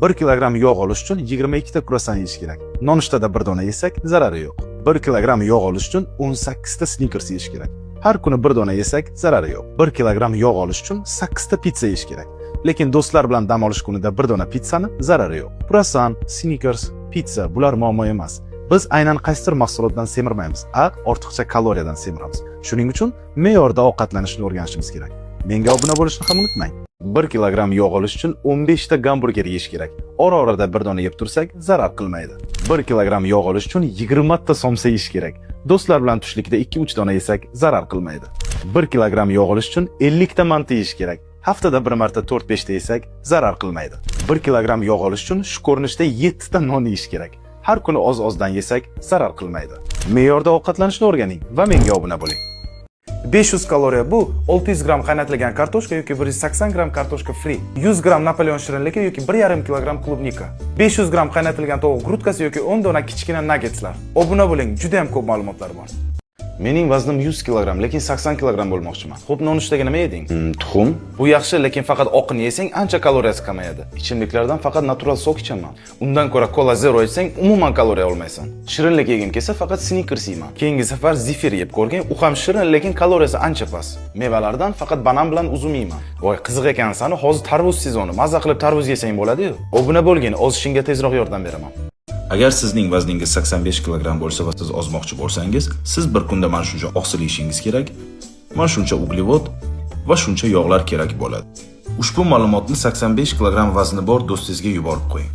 1 kilogramm yog' olish uchun 22 ta kruassan yeyish kerak. Nonushtada bir dona yesak zarari yo'q. 1 kilogramm yog' olish uchun 18 ta Snickers yeyish kerak. Har kuni bir dona yesak zarari yo'q. 1 kilogramm yog' olish uchun 8 ta pitsa yeyish kerak. Lekin do'stlar bilan dam olish kunida bir dona pitsani zarari yo'q. Kruassan, Snickers, pitsa bular muammo emas. Biz aynan qaysidir mahsulotdan semirmaymiz, ortiqcha kaloriyadan semiramiz. Shuning uchun me'yorda ovqatlanishni o'rganishimiz kerak. Menga obuna bo'lishni ham unutmang. 1 kilogramm yog' olish uchun 15 ta gamburger yeyish kerak. Ora-orada bir dona yeb tursak zarar qilmaydi. 1 kilogramm yog' olish uchun 20 ta somsa yeyish kerak. Do'stlar bilan tushlikda 2-3 dona yesak zarar qilmaydi. 1 kilogramm yog' olish uchun 50 ta manta yeyish kerak. Haftada bir marta 4-5 ta yesak zarar qilmaydi. 1 kilogramm yog' olish uchun shu ko'rinishda 7 ta non yeyish kerak. Har kuni oz-ozdan yesak zarar qilmaydi. Me'yorda ovqatlanishni o'rganing va menga obuna bo'ling. 500 kaloriya bu 600 gram qaynatilgan kartoshka yoki 180 gram kartoshka free, 100 gram Napoleon shirinligi yoki 1,5 kilogramm klubnika, 500 gram qaynatilgan tovuq grutkasi yoki 10 dona kichkina nuggetslar. Obuna bo'ling, juda ham ko'p ma'lumotlar bor. Mening vaznim 100 kilogramm, lekin 80 kilogramm bo'lmoqchiman. Xo'p, nonushtaga nima yeding? Tuxum. Bu yaxshi, lekin faqat oqini yesang ancha kaloriyasi kamayadi. Ichimliklardan faqat natural sok ichaman. Undan ko'ra Cola Zero ichsang umuman kaloriya olmaysan. Shirinlik yegim kelsa faqat Snickers yeyman. Keyingi safar zefir yeb ko'rgin, u ham shirin, lekin kaloriyasi ancha past. Mevalardan faqat banan bilan uzum yeyman. Voy, qiziq ekansan, hozir tarvuz sezoni. Maza qilib tarvuz yesang bo'ladi-yu. Obuna bo'lgin, ozishingga tezroq yordam beraman. Agar sizning vazningiz 85 kilogramm bo'lsa va siz ozmoqchi bo'lsangiz, siz bir kunda mana shuncha oqsil yeyishingiz kerak, mana shuncha uglevod va shuncha yog'lar kerak bo'ladi. Ushbu ma'lumotni 85 kilogramm vazni bor do'stingizga yuborib qo'ying.